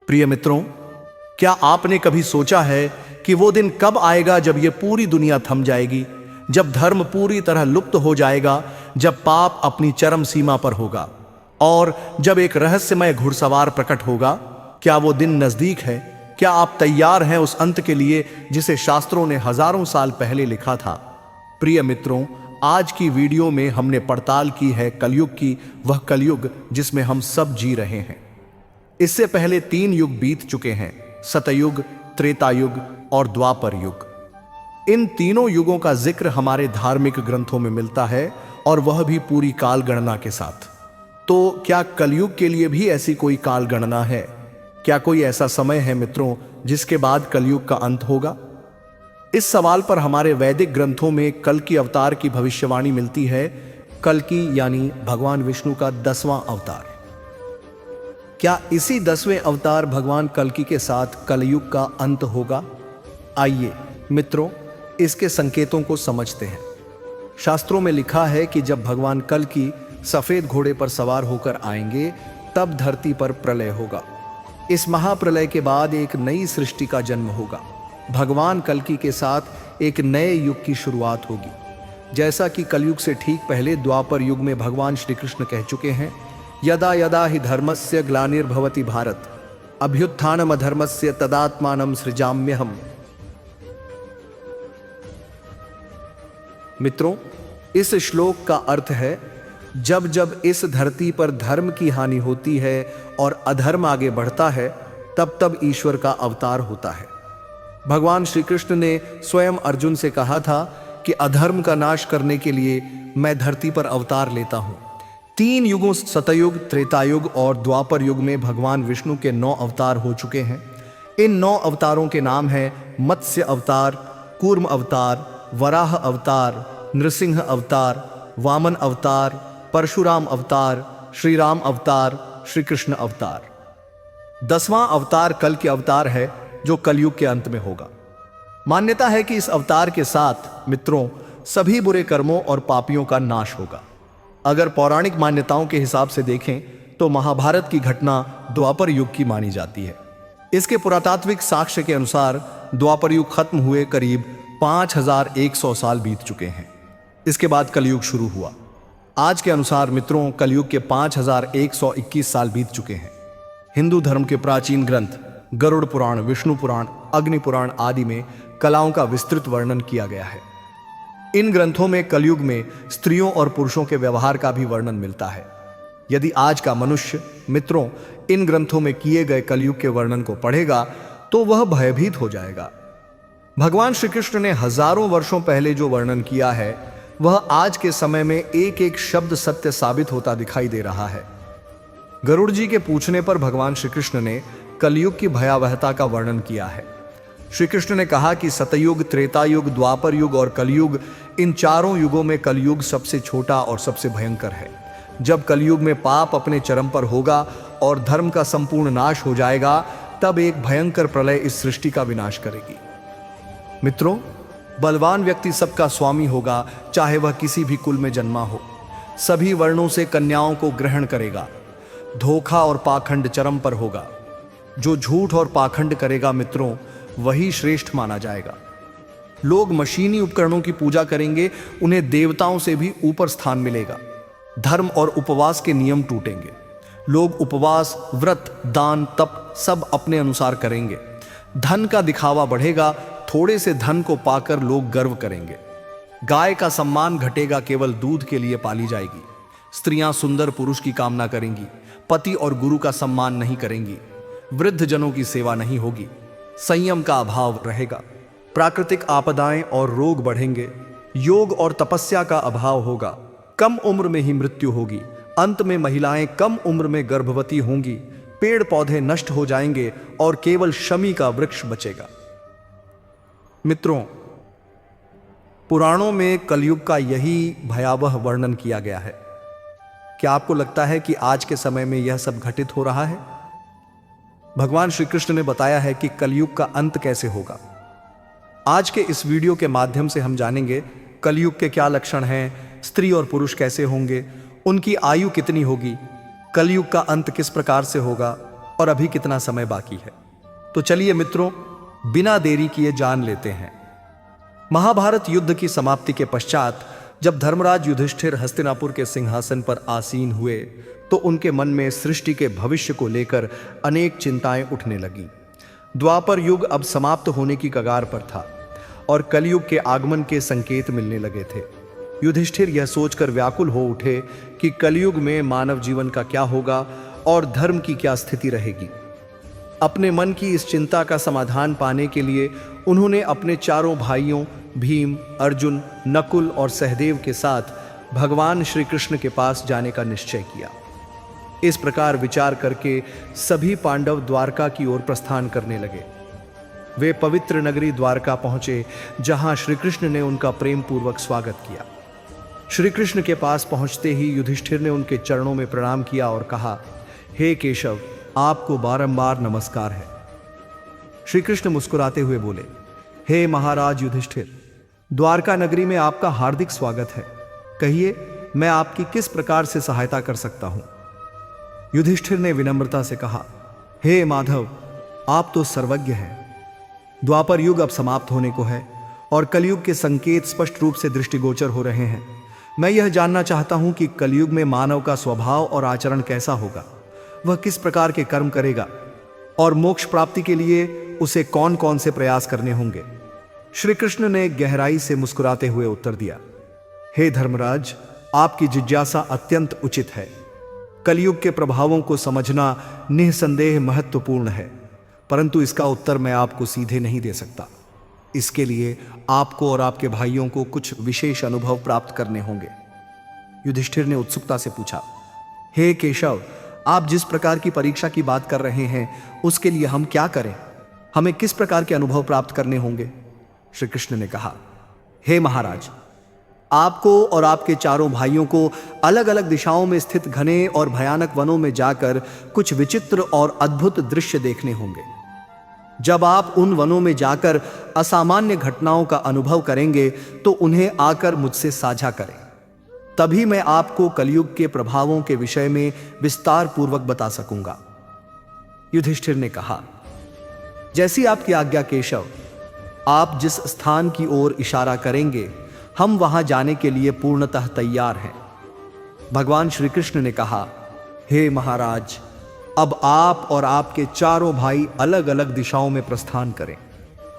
प्रिय मित्रों, क्या आपने कभी सोचा है कि वो दिन कब आएगा जब ये पूरी दुनिया थम जाएगी, जब धर्म पूरी तरह लुप्त हो जाएगा, जब पाप अपनी चरम सीमा पर होगा और जब एक रहस्यमय घुड़सवार प्रकट होगा? क्या वो दिन नजदीक है? क्या आप तैयार हैं उस अंत के लिए जिसे शास्त्रों ने हजारों साल पहले लिखा था? प्रिय मित्रों, आज की वीडियो में हमने पड़ताल की है कलयुग की, वह कलयुग जिसमें हम सब जी रहे हैं। इससे पहले 3 युग बीत चुके हैं, सतयुग, त्रेता युग और द्वापर युग। इन तीनों युगों का जिक्र हमारे धार्मिक ग्रंथों में मिलता है और वह भी पूरी काल गणना के साथ। तो क्या कलयुग के लिए भी ऐसी कोई काल गणना है? क्या कोई ऐसा समय है मित्रों जिसके बाद कलयुग का अंत होगा? इस सवाल पर हमारे वैदिक ग्रंथों में कल की अवतार की भविष्यवाणी मिलती है। कल की यानी भगवान विष्णु का 10वां अवतार। क्या इसी 10वें अवतार भगवान कल्कि के साथ कलयुग का अंत होगा? आइए मित्रों, इसके संकेतों को समझते हैं। शास्त्रों में लिखा है कि जब भगवान कल्कि सफेद घोड़े पर सवार होकर आएंगे, तब धरती पर प्रलय होगा। इस महाप्रलय के बाद एक नई सृष्टि का जन्म होगा। भगवान कल्कि के साथ एक नए युग की शुरुआत होगी। जैसा कि कलयुग से ठीक पहले द्वापर युग में भगवान श्री कृष्ण कह चुके हैं, यदा यदा हि धर्मस्य ग्लानिर्भवति भारत, अभ्युत्थानम अधर्मस्य तदात्मानं सृजाम्यहम्। मित्रों, इस श्लोक का अर्थ है, जब जब इस धरती पर धर्म की हानि होती है और अधर्म आगे बढ़ता है, तब तब ईश्वर का अवतार होता है। भगवान श्री कृष्ण ने स्वयं अर्जुन से कहा था कि अधर्म का नाश करने के लिए मैं धरती पर अवतार लेता हूं। 3 युगों सतयुग, त्रेतायुग और द्वापर युग में भगवान विष्णु के 9 अवतार हो चुके हैं। इन 9 अवतारों के नाम हैं मत्स्य अवतार, कूर्म अवतार, वराह अवतार, नृसिंह अवतार, वामन अवतार, परशुराम अवतार, श्री राम अवतार, श्री कृष्ण अवतार। 10वां अवतार कल के अवतार है, जो कलयुग के अंत में होगा। मान्यता है कि इस अवतार के साथ मित्रों सभी बुरे कर्मों और पापियों का नाश होगा। अगर पौराणिक मान्यताओं के हिसाब से देखें तो महाभारत की घटना द्वापर युग की मानी जाती है। इसके पुरातात्विक साक्ष्य के अनुसार द्वापर युग खत्म हुए करीब 5100 साल बीत चुके हैं। इसके बाद कलयुग शुरू हुआ। आज के अनुसार मित्रों कलयुग के 5121 साल बीत चुके हैं। हिंदू धर्म के प्राचीन ग्रंथ गरुड़ पुराण, विष्णु पुराण, अग्नि पुराण आदि में कलाओं का विस्तृत वर्णन किया गया है। इन ग्रंथों में कलयुग में स्त्रियों और पुरुषों के व्यवहार का भी वर्णन मिलता है। यदि आज का मनुष्य मित्रों इन ग्रंथों में किए गए कलयुग के वर्णन को पढ़ेगा तो वह भयभीत हो जाएगा। भगवान श्री कृष्ण ने हजारों वर्षों पहले जो वर्णन किया है, वह आज के समय में एक एक शब्द सत्य साबित होता दिखाई दे रहा है। गरुड़ जी के पूछने पर भगवान श्री कृष्ण ने कलयुग की भयावहता का वर्णन किया है। श्री कृष्ण ने कहा कि सतयुग, त्रेतायुग, द्वापर युग और कलयुग, इन चारों युगों में कलयुग सबसे छोटा और सबसे भयंकर है। जब कलयुग में पाप अपने चरम पर होगा और धर्म का संपूर्ण नाश हो जाएगा, तब एक भयंकर प्रलय इस सृष्टि का विनाश करेगी। मित्रों, बलवान व्यक्ति सबका स्वामी होगा, चाहे वह किसी भी कुल में जन्मा हो। सभी वर्णों से कन्याओं को ग्रहण करेगा। धोखा और पाखंड चरम पर होगा। जो झूठ और पाखंड करेगा मित्रों, वही श्रेष्ठ माना जाएगा। लोग मशीनी उपकरणों की पूजा करेंगे, उन्हें देवताओं से भी ऊपर स्थान मिलेगा। धर्म और उपवास के नियम टूटेंगे। लोग उपवास, व्रत, दान, तप सब अपने अनुसार करेंगे। धन का दिखावा बढ़ेगा। थोड़े से धन को पाकर लोग गर्व करेंगे। गाय का सम्मान घटेगा, केवल दूध के लिए पाली जाएगी। स्त्रियां सुंदर पुरुष की कामना करेंगी। पति और गुरु का सम्मान नहीं करेंगी। वृद्ध जनों की सेवा नहीं होगी। संयम का अभाव रहेगा। प्राकृतिक आपदाएं और रोग बढ़ेंगे। योग और तपस्या का अभाव होगा। कम उम्र में ही मृत्यु होगी। अंत में महिलाएं कम उम्र में गर्भवती होंगी। पेड़ पौधे नष्ट हो जाएंगे और केवल शमी का वृक्ष बचेगा। मित्रों, पुराणों में कलयुग का यही भयावह वर्णन किया गया है। क्या आपको लगता है कि आज के समय में यह सब घटित हो रहा है? भगवान श्री कृष्ण ने बताया है कि कलयुग का अंत कैसे होगा। आज के इस वीडियो के माध्यम से हम जानेंगे कलयुग के क्या लक्षण हैं, स्त्री और पुरुष कैसे होंगे, उनकी आयु कितनी होगी, कलयुग का अंत किस प्रकार से होगा और अभी कितना समय बाकी है। तो चलिए मित्रों, बिना देरी किए जान लेते हैं। महाभारत युद्ध की समाप्ति के पश्चात जब धर्मराज युधिष्ठिर हस्तिनापुर के सिंहासन पर आसीन हुए तो उनके मन में सृष्टि के भविष्य को लेकर अनेक चिंताएं उठने लगीं। द्वापर युग अब समाप्त होने की कगार पर था और कलयुग के आगमन के संकेत मिलने लगे थे। युधिष्ठिर यह सोचकर व्याकुल हो उठे कि कलयुग में मानव जीवन का क्या होगा और धर्म की क्या स्थिति रहेगी। अपने मन की इस चिंता का समाधान पाने के लिए उन्होंने अपने चारों भाइयों भीम, अर्जुन, नकुल और सहदेव के साथ भगवान श्री कृष्ण के पास जाने का निश्चय किया। इस प्रकार विचार करके सभी पांडव द्वारका की ओर प्रस्थान करने लगे। वे पवित्र नगरी द्वारका पहुंचे, जहां श्री कृष्ण ने उनका प्रेम पूर्वक स्वागत किया। श्री कृष्ण के पास पहुंचते ही युधिष्ठिर ने उनके चरणों में प्रणाम किया और कहा, हे केशव, आपको बारंबार नमस्कार है। श्री कृष्ण मुस्कुराते हुए बोले, हे महाराज युधिष्ठिर, द्वारका नगरी में आपका हार्दिक स्वागत है। कहिए, मैं आपकी किस प्रकार से सहायता कर सकता हूं। युधिष्ठिर ने विनम्रता से कहा, हे माधव, आप तो सर्वज्ञ हैं। द्वापर युग अब समाप्त होने को है और कलयुग के संकेत स्पष्ट रूप से दृष्टिगोचर हो रहे हैं। मैं यह जानना चाहता हूं कि कलयुग में मानव का स्वभाव और आचरण कैसा होगा, वह किस प्रकार के कर्म करेगा और मोक्ष प्राप्ति के लिए उसे कौन कौन से प्रयास करने होंगे। श्री कृष्ण ने गहराई से मुस्कुराते हुए उत्तर दिया, हे धर्मराज, आपकी जिज्ञासा अत्यंत उचित है। कलयुग के प्रभावों को समझना निसंदेह महत्वपूर्ण है, परंतु इसका उत्तर मैं आपको सीधे नहीं दे सकता। इसके लिए आपको और आपके भाइयों को कुछ विशेष अनुभव प्राप्त करने होंगे। युधिष्ठिर ने उत्सुकता से पूछा, हे केशव, आप जिस प्रकार की परीक्षा की बात कर रहे हैं उसके लिए हम क्या करें? हमें किस प्रकार के अनुभव प्राप्त करने होंगे? श्री कृष्ण ने कहा, हे महाराज, आपको और आपके चारों भाइयों को अलग अलग दिशाओं में स्थित घने और भयानक वनों में जाकर कुछ विचित्र और अद्भुत दृश्य देखने होंगे। जब आप उन वनों में जाकर असामान्य घटनाओं का अनुभव करेंगे तो उन्हें आकर मुझसे साझा करें। तभी मैं आपको कलयुग के प्रभावों के विषय में विस्तार पूर्वक बता सकूंगा। युधिष्ठिर ने कहा, जैसी आपकी आज्ञा केशव। आप जिस स्थान की ओर इशारा करेंगे हम वहां जाने के लिए पूर्णतः तैयार हैं। भगवान श्री कृष्ण ने कहा, हे महाराज, अब आप और आपके चारों भाई अलग अलग दिशाओं में प्रस्थान करें।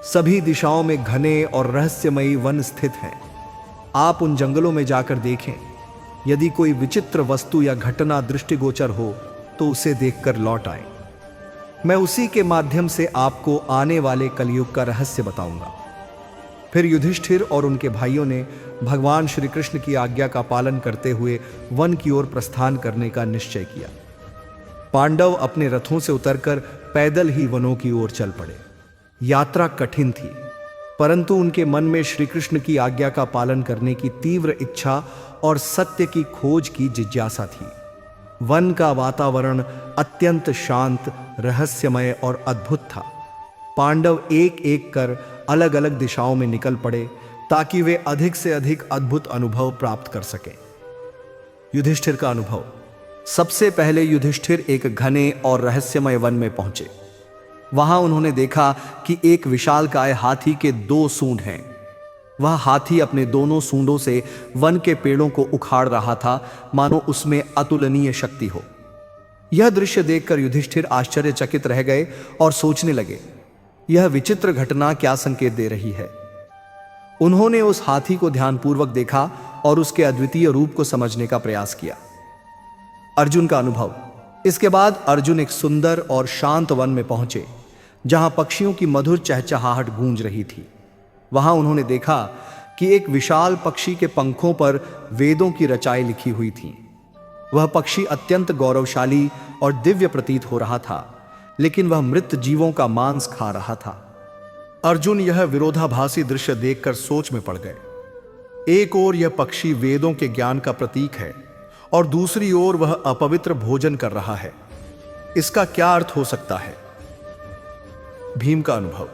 सभी दिशाओं में घने और रहस्यमयी वन स्थित हैं। आप उन जंगलों में जाकर देखें। यदि कोई विचित्र वस्तु या घटना दृष्टिगोचर हो तो उसे देखकर लौट आएं। मैं उसी के माध्यम से आपको आने वाले कलयुग का रहस्य बताऊंगा। फिर युधिष्ठिर और उनके भाइयों ने भगवान श्री कृष्ण की आज्ञा का पालन करते हुए वन की ओर प्रस्थान करने का निश्चय किया। पांडव अपने रथों से उतरकर पैदल ही वनों की ओर चल पड़े। यात्रा कठिन थी, परंतु उनके मन में श्री कृष्ण की आज्ञा का पालन करने की तीव्र इच्छा और सत्य की खोज की जिज्ञासा थी। वन का वातावरण अत्यंत शांत, रहस्यमय और अद्भुत था। पांडव एक एक कर अलग अलग दिशाओं में निकल पड़े ताकि वे अधिक से अधिक अद्भुत अनुभव प्राप्त कर सकें। युधिष्ठिर का अनुभव। सबसे पहले युधिष्ठिर एक घने और रहस्यमय वन में पहुंचे। वहां उन्होंने देखा कि एक विशालकाय हाथी के 2 सूंड हैं। वह हाथी अपने दोनों सूंडों से वन के पेड़ों को उखाड़ रहा था, मानो उसमें अतुलनीय शक्ति हो। यह दृश्य देखकर युधिष्ठिर आश्चर्यचकित रह गए और सोचने लगे, यह विचित्र घटना क्या संकेत दे रही है। उन्होंने उस हाथी को ध्यानपूर्वक देखा और उसके अद्वितीय रूप को समझने का प्रयास किया। अर्जुन का अनुभव। इसके बाद अर्जुन एक सुंदर और शांत वन में पहुंचे जहां पक्षियों की मधुर चहचहाहट गूंज रही थी। वहां उन्होंने देखा कि एक विशाल पक्षी के पंखों पर वेदों की रचाई लिखी हुई थी। वह पक्षी अत्यंत गौरवशाली और दिव्य प्रतीत हो रहा था, लेकिन वह मृत जीवों का मांस खा रहा था। अर्जुन यह विरोधाभासी दृश्य देखकर सोच में पड़ गए। एक ओर यह पक्षी वेदों के ज्ञान का प्रतीक है और दूसरी ओर वह अपवित्र भोजन कर रहा है। इसका क्या अर्थ हो सकता है? भीम का अनुभव।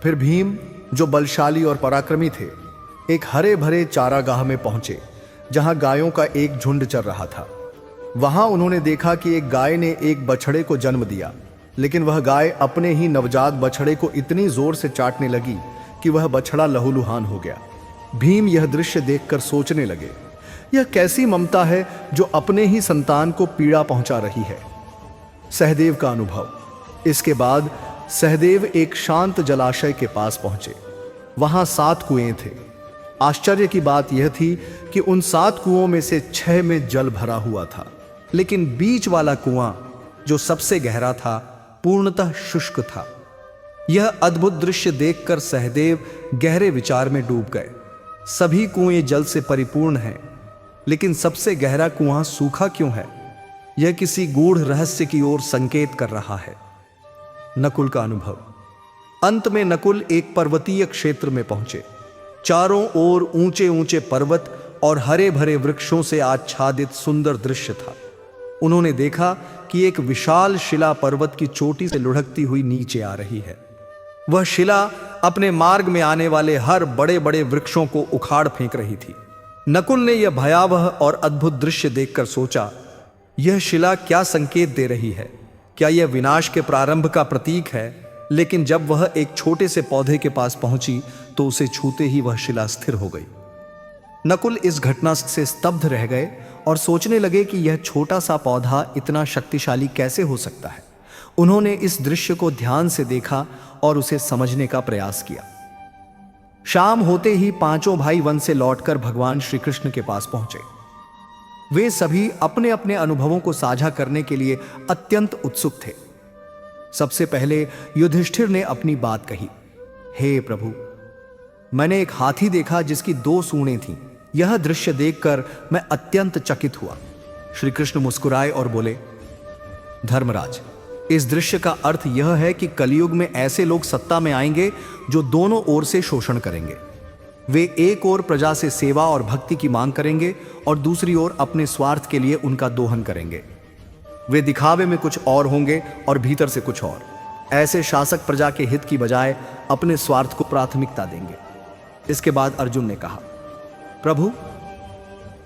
फिर भीम, जो बलशाली और पराक्रमी थे, एक हरे भरे चारागाह में पहुंचे जहां गायों का एक झुंड चर रहा था। वहां उन्होंने देखा कि एक गाय ने एक बछड़े को जन्म दिया लेकिन वह गाय अपने ही नवजात बछड़े को इतनी जोर से चाटने लगी कि वह बछड़ा लहूलुहान हो गया। भीम यह दृश्य देखकर सोचने लगे, यह कैसी ममता है जो अपने ही संतान को पीड़ा पहुंचा रही है। सहदेव का अनुभव। इसके बाद सहदेव एक शांत जलाशय के पास पहुंचे। वहां 7 कुएं थे। आश्चर्य की बात यह थी कि उन 7 कुओं में से 6 में जल भरा हुआ था, लेकिन बीच वाला कुआं जो सबसे गहरा था पूर्णतः शुष्क था। यह अद्भुत दृश्य देखकर सहदेव गहरे विचार में डूब गए। सभी कुएं जल से परिपूर्ण हैं, लेकिन सबसे गहरा कुआं सूखा क्यों है? यह किसी गूढ़ रहस्य की ओर संकेत कर रहा है। नकुल का अनुभव। अंत में नकुल एक पर्वतीय क्षेत्र में पहुंचे। चारों ओर ऊंचे ऊंचे पर्वत और हरे भरे वृक्षों से आच्छादित सुंदर दृश्य था। उन्होंने देखा कि एक विशाल शिला पर्वत की चोटी से लुढ़कती हुई नीचे आ रही है। वह शिला अपने मार्ग में आने वाले हर बड़े बड़े वृक्षों को उखाड़ फेंक रही थी। नकुल ने यह भयावह और अद्भुत दृश्य देखकर सोचा, यह शिला क्या संकेत दे रही है? क्या यह विनाश के प्रारंभ का प्रतीक है? लेकिन जब वह एक छोटे से पौधे के पास पहुंची तो उसे छूते ही वह शिला स्थिर हो गई। नकुल इस घटना से स्तब्ध रह गए और सोचने लगे कि यह छोटा सा पौधा इतना शक्तिशाली कैसे हो सकता है। उन्होंने इस दृश्य को ध्यान से देखा और उसे समझने का प्रयास किया। शाम होते ही 5 भाई वन से लौटकर भगवान श्री कृष्ण के पास पहुंचे। वे सभी अपने अपने अनुभवों को साझा करने के लिए अत्यंत उत्सुक थे। सबसे पहले युधिष्ठिर ने अपनी बात कही। हे प्रभु, मैंने एक हाथी देखा जिसकी 2 सूंडें थीं। यह दृश्य देखकर मैं अत्यंत चकित हुआ। श्री कृष्ण मुस्कुराए और बोले, धर्मराज, इस दृश्य का अर्थ यह है कि कलयुग में ऐसे लोग सत्ता में आएंगे जो दोनों ओर से शोषण करेंगे। वे एक ओर प्रजा से सेवा और भक्ति की मांग करेंगे और दूसरी ओर अपने स्वार्थ के लिए उनका दोहन करेंगे। वे दिखावे में कुछ और होंगे और भीतर से कुछ और। ऐसे शासक प्रजा के हित की बजाय अपने स्वार्थ को प्राथमिकता देंगे। इसके बाद अर्जुन ने कहा, प्रभु,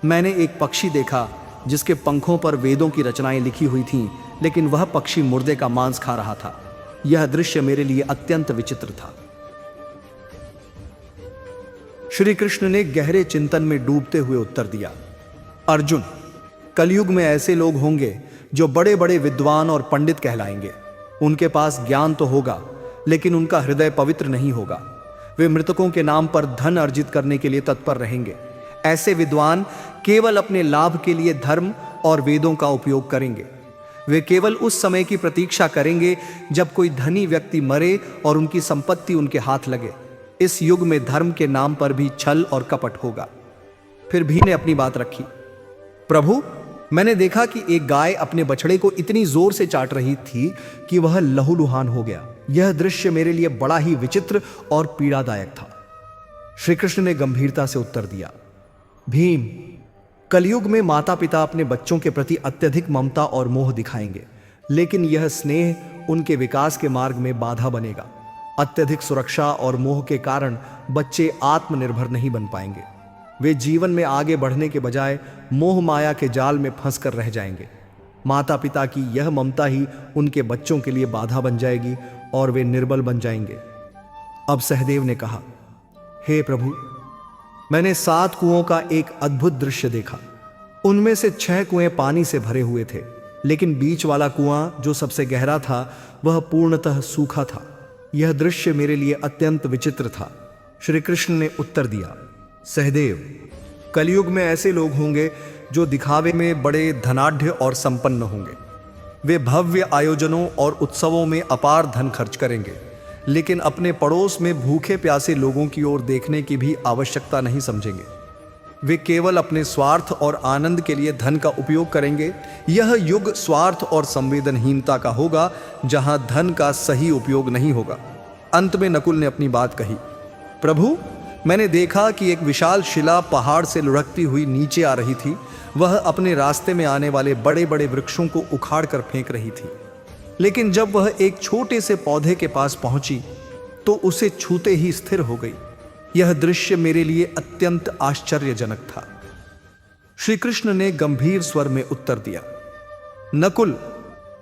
मैंने एक पक्षी देखा जिसके पंखों पर वेदों की रचनाएं लिखी हुई थीं, लेकिन वह पक्षी मुर्दे का मांस खा रहा था। यह दृश्य मेरे लिए अत्यंत विचित्र था। श्री कृष्ण ने गहरे चिंतन में डूबते हुए उत्तर दिया, अर्जुन, कलयुग में ऐसे लोग होंगे जो बड़े बड़े विद्वान और पंडित कहलाएंगे। उनके पास ज्ञान तो होगा, लेकिन उनका हृदय पवित्र नहीं होगा। वे मृतकों के नाम पर धन अर्जित करने के लिए तत्पर रहेंगे। ऐसे विद्वान केवल अपने लाभ के लिए धर्म और वेदों का उपयोग करेंगे। वे केवल उस समय की प्रतीक्षा करेंगे जब कोई धनी व्यक्ति मरे और उनकी संपत्ति उनके हाथ लगे। इस युग में धर्म के नाम पर भी छल और कपट होगा। फिर भी ने अपनी बात रखी, प्रभु, मैंने देखा कि एक गाय अपने बछड़े को इतनी जोर से चाट रही थी कि वह लहूलुहान हो गया। यह दृश्य मेरे लिए बड़ा ही विचित्र और पीड़ादायक था। श्री कृष्ण ने गंभीरता से उत्तर दिया, भीम, कलयुग में माता पिता अपने बच्चों के प्रति अत्यधिक ममता और मोह दिखाएंगे, लेकिन यह स्नेह उनके विकास के मार्ग में बाधा बनेगा। अत्यधिक सुरक्षा और मोह के कारण बच्चे आत्मनिर्भर नहीं बन पाएंगे। वे जीवन में आगे बढ़ने के बजाय मोह माया के जाल में फंसकर रह जाएंगे। माता पिता की यह ममता ही उनके बच्चों के लिए बाधा बन जाएगी और वे निर्बल बन जाएंगे। अब सहदेव ने कहा, हे प्रभु, मैंने 7 कुओं का एक अद्भुत दृश्य देखा। उनमें से 6 कुएं पानी से भरे हुए थे, लेकिन बीच वाला कुआं जो सबसे गहरा था वह पूर्णतः सूखा था। यह दृश्य मेरे लिए अत्यंत विचित्र था। श्री कृष्ण ने उत्तर दिया, सहदेव, कलयुग में ऐसे लोग होंगे जो दिखावे में बड़े धनाढ्य और संपन्न होंगे। वे भव्य आयोजनों और उत्सवों में अपार धन खर्च करेंगे, लेकिन अपने पड़ोस में भूखे प्यासे लोगों की ओर देखने की भी आवश्यकता नहीं समझेंगे। वे केवल अपने स्वार्थ और आनंद के लिए धन का उपयोग करेंगे। यह युग स्वार्थ और संवेदनहीनता का होगा, जहां धन का सही उपयोग नहीं होगा। अंत में नकुल ने अपनी बात कही, प्रभु, मैंने देखा कि एक विशाल शिला पहाड़ से लुढ़कती हुई नीचे आ रही थी। वह अपने रास्ते में आने वाले बड़े बड़े वृक्षों को उखाड़ कर फेंक रही थी, लेकिन जब वह एक छोटे से पौधे के पास पहुंची तो उसे छूते ही स्थिर हो गई। यह दृश्य मेरे लिए अत्यंत आश्चर्यजनक था। श्री कृष्ण ने गंभीर स्वर में उत्तर दिया, नकुल,